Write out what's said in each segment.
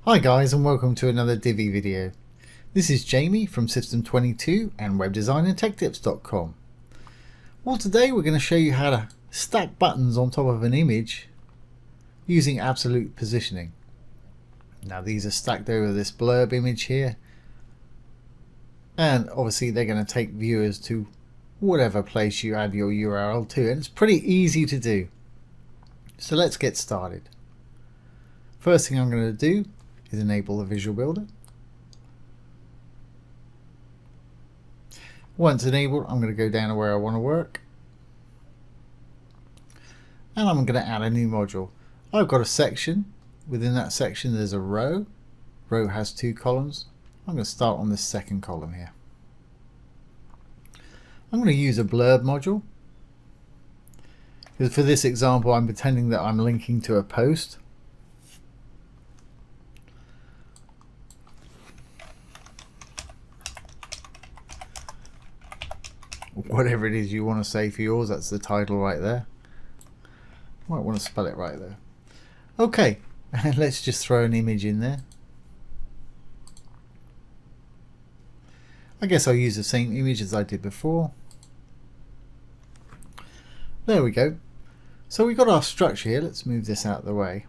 Hi guys, and welcome to another Divi video. This is Jamie from System22 and webdesignandtechtips.com. Well, today we're going to show you how to stack buttons on top of an image using absolute positioning. Now these are stacked over this blurb image here, and obviously they're going to take viewers to whatever place you add your URL to, and it's pretty easy to do. So let's get started. First thing I'm going to do is enable the Visual Builder. Once enabled, I'm going to go down to where I want to work, and I'm going to add a new module. I've got a section. Within that section there's a row. Row has 2 columns. I'm going to start on this second column here. I'm going to use a blurb module, because for this example I'm pretending that I'm linking to a post. Whatever it is you want to say for yours, that's the title right there. Might want to spell it right there. Okay, and let's just throw an image in there. I guess I'll use the same image as I did before. There we go. So we've got our structure here. Let's move this out of the way.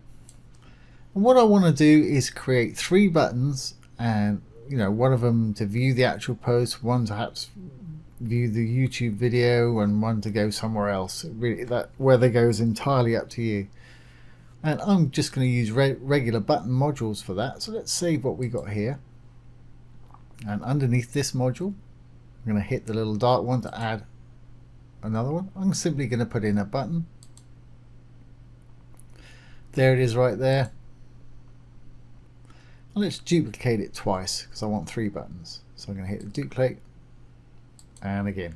And what I want to do is create 3 buttons, and one of them to view the actual post, one to perhaps view the YouTube video, and one to go somewhere else. Really, that whether goes entirely up to you. And I'm just going to use regular button modules for that. So let's save what we got here. And underneath this module, I'm going to hit the little dark one to add another one. I'm simply going to put in a button. There it is right there. And let's duplicate it twice because I want 3 buttons. So I'm going to hit the duplicate. And again.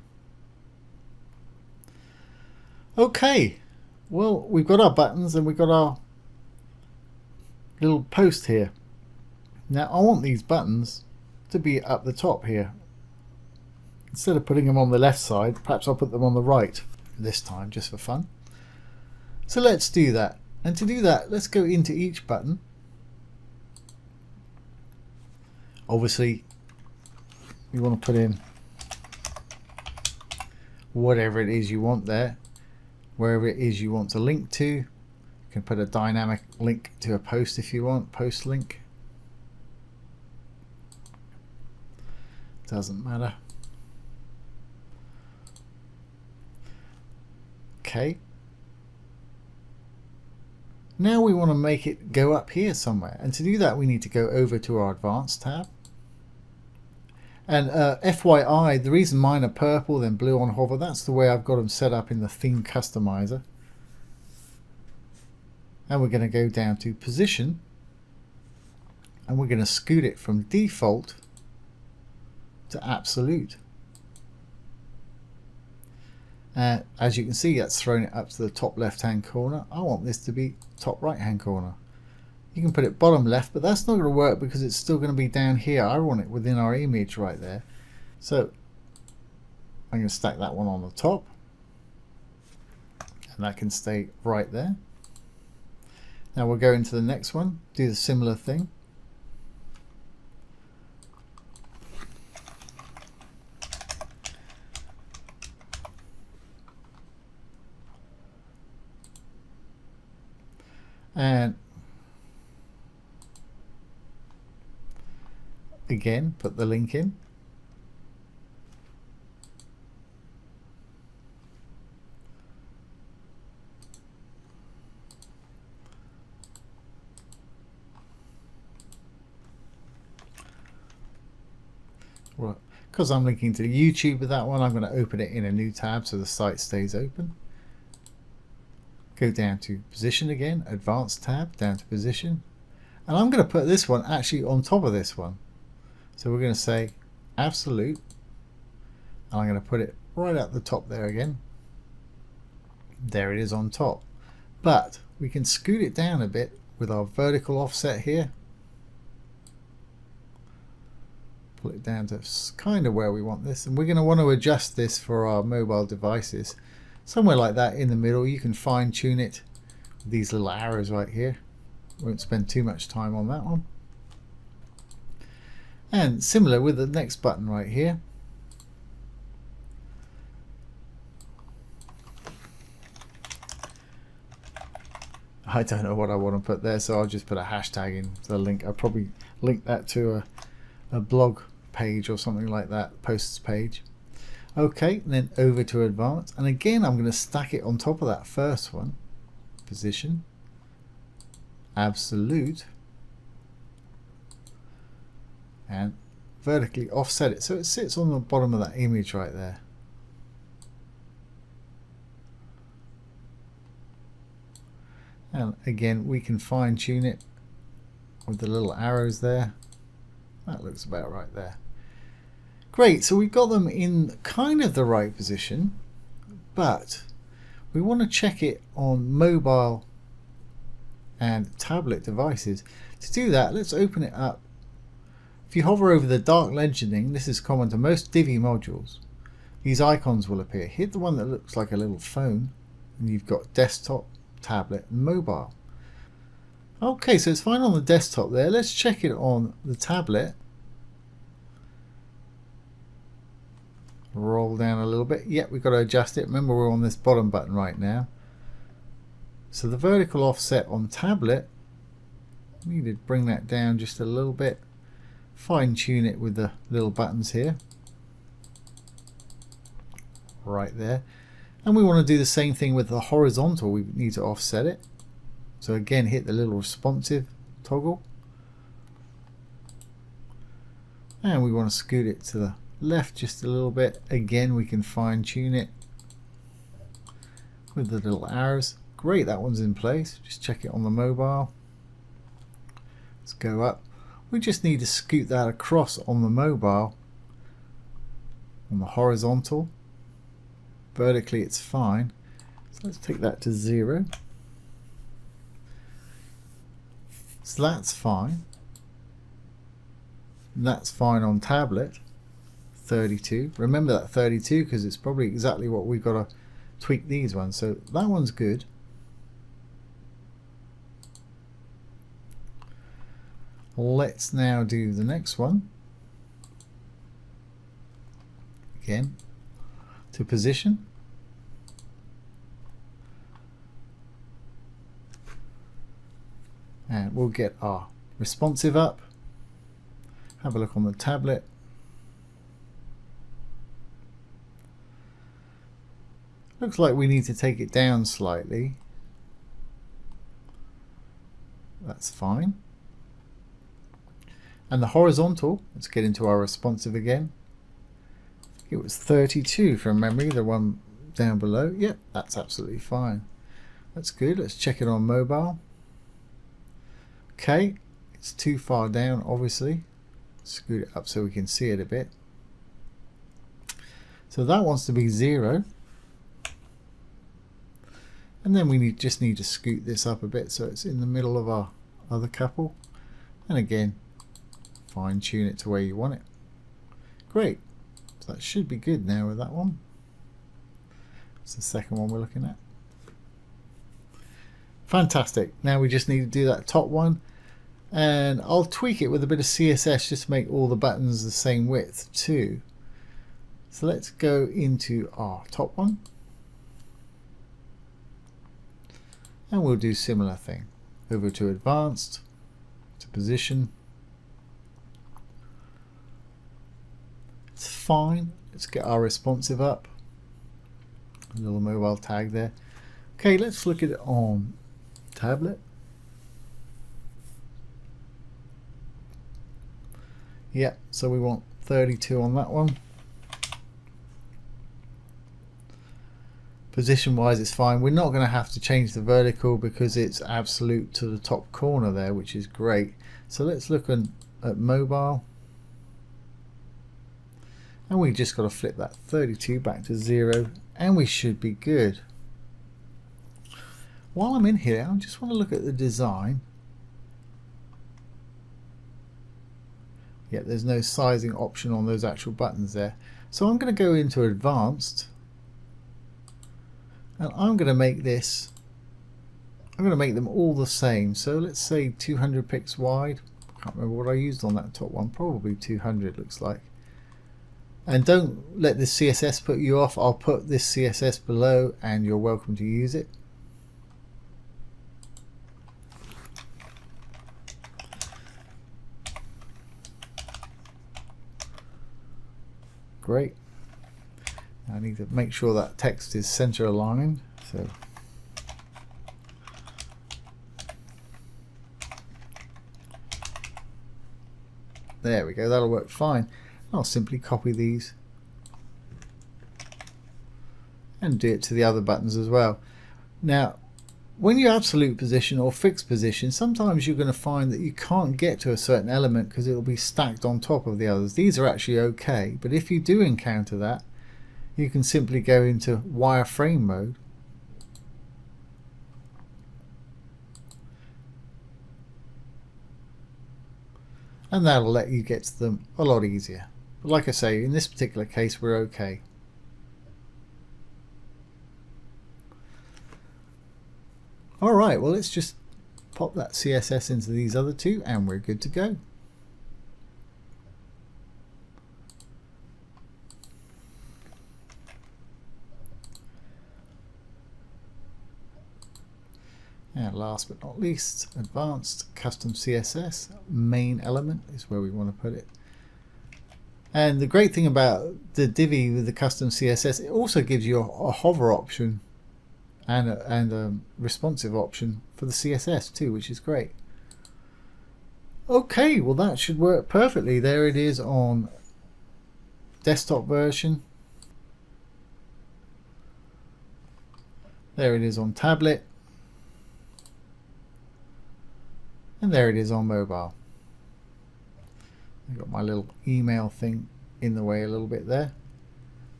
Okay, well, we've got our buttons and we've got our little post here. Now I want these buttons to be up the top here. Instead of putting them on the left side, perhaps I'll put them on the right this time, just for fun. So let's do that. And to do that, let's go into each button. Obviously you want to put in whatever it is you want there, wherever it is you want to link to. You can put a dynamic link to a post if you want, post link. Doesn't matter. Okay. Now we want to make it go up here somewhere, and to do that we need to go over to our Advanced tab. And FYI, the reason mine are purple then blue on hover, that's the way I've got them set up in the theme customizer. And we're going to go down to position, and we're going to scoot it from default to absolute. As you can see, that's thrown it up to the top left hand corner. I want this to be top right hand corner. You can put it bottom left, but that's not going to work because it's still going to be down here. I want it within our image right there. So I'm going to stack that one on the top, and that can stay right there. Now we'll go into the next one, do the similar thing. And again, put the link in. Well, because I'm linking to YouTube with that one, I'm going to open it in a new tab so the site stays open. Go down to position again, Advanced tab, down to position. And I'm going to put this one actually on top of this one. So we're going to say absolute, and I'm going to put it right at the top there again. There it is on top. But we can scoot it down a bit with our vertical offset here. Pull it down to kind of where we want this, and we're going to want to adjust this for our mobile devices. Somewhere like that in the middle. You can fine tune it with these little arrows right here. Won't spend too much time on that one. And similar with the next button right here. I don't know what I want to put there, so I'll just put a hashtag in the link. I'll probably link that to a blog page or something like that, posts page. Okay, and then over to advanced, and again I'm going to stack it on top of that first one. Position, absolute, and vertically offset it so it sits on the bottom of that image right there. And again, we can fine tune it with the little arrows there. That looks about right there. Great, so we got them in kind of the right position, but we want to check it on mobile and tablet devices. To do that, let's open it up. If you hover over the dark legending, this is common to most Divi modules. These icons will appear. Hit the one that looks like a little phone, and you've got desktop, tablet and mobile. Okay, so it's fine on the desktop there. Let's check it on the tablet. Roll down a little bit. Yep, we've got to adjust it. Remember, we're on this bottom button right now. So the vertical offset on tablet, we need to bring that down just a little bit. Fine tune it with the little buttons here. Right there. And we want to do the same thing with the horizontal. We need to offset it. So again, hit the little responsive toggle. And we want to scoot it to the left just a little bit. Again, we can fine tune it with the little arrows. Great, that one's in place. Just check it on the mobile. Let's go up. We just need to scoot that across on the mobile, on the horizontal. Vertically it's fine, so let's take that to 0. So that's fine. And that's fine on tablet. 32. Remember that 32 because it's probably exactly what we've got to tweak these ones. So that one's good. Let's now do the next one. Again, to position. And we'll get our responsive up. Have a look on the tablet. Looks like we need to take it down slightly. That's fine. And the horizontal, let's get into our responsive again. It was 32 from memory, the one down below. Yep, that's absolutely fine. That's good. Let's check it on mobile. Okay, it's too far down, obviously. Scoot it up so we can see it a bit. So that wants to be 0. And then we just need to scoot this up a bit so it's in the middle of our other couple. And again, fine tune it to where you want it. Great. So that should be good now with that one. It's the second one we're looking at. Fantastic. Now we just need to do that top one, and I'll tweak it with a bit of CSS just to make all the buttons the same width too. So let's go into our top one, and we'll do similar thing. Over to advanced, to position. It's fine. Let's get our responsive up. A little mobile tag there. Okay, let's look at it on tablet. Yeah, so we want 32 on that one. Position wise it's fine. We're not going to have to change the vertical because it's absolute to the top corner there, which is great. So let's look at mobile, and we just got to flip that 32 back to 0 and we should be good. While I'm in here, I just want to look at the design. Yeah, there's no sizing option on those actual buttons there. So I'm going to go into advanced, and I'm going to make them all the same. So let's say 200 pixels wide, Can't remember what I used on that top one, probably 200 looks like. And don't let this CSS put you off. I'll put this CSS below and you're welcome to use it. Great. I need to make sure that text is center aligned. So there we go, that'll work fine. I'll simply copy these and do it to the other buttons as well. Now, when you're absolute position or fixed position, sometimes you're going to find that you can't get to a certain element because it will be stacked on top of the others. These are actually okay, but if you do encounter that, you can simply go into wireframe mode and that'll let you get to them a lot easier. But like I say, in this particular case, we're okay. Alright, well, let's just pop that CSS into these other two and we're good to go. And last but not least, advanced custom CSS, main element is where we want to put it. And the great thing about the Divi with the custom CSS, it also gives you a hover option and a responsive option for the CSS too, which is great. Okay, well that should work perfectly. There it is on desktop version. There it is on tablet. And there it is on mobile. I've got my little email thing in the way a little bit there.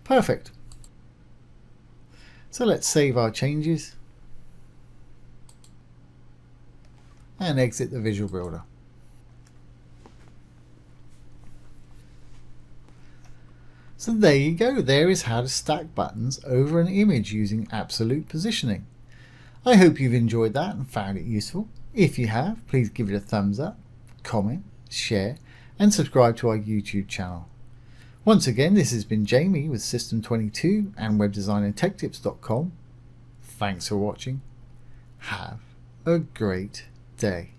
Perfect. So let's save our changes and exit the Visual Builder. So there you go. There is how to stack buttons over an image using absolute positioning. I hope you've enjoyed that and found it useful. If you have, please give it a thumbs up, comment, share, and subscribe to our YouTube channel. Once again, this has been Jamie with System22 and webdesignandtechtips.com. Thanks for watching. Have a great day.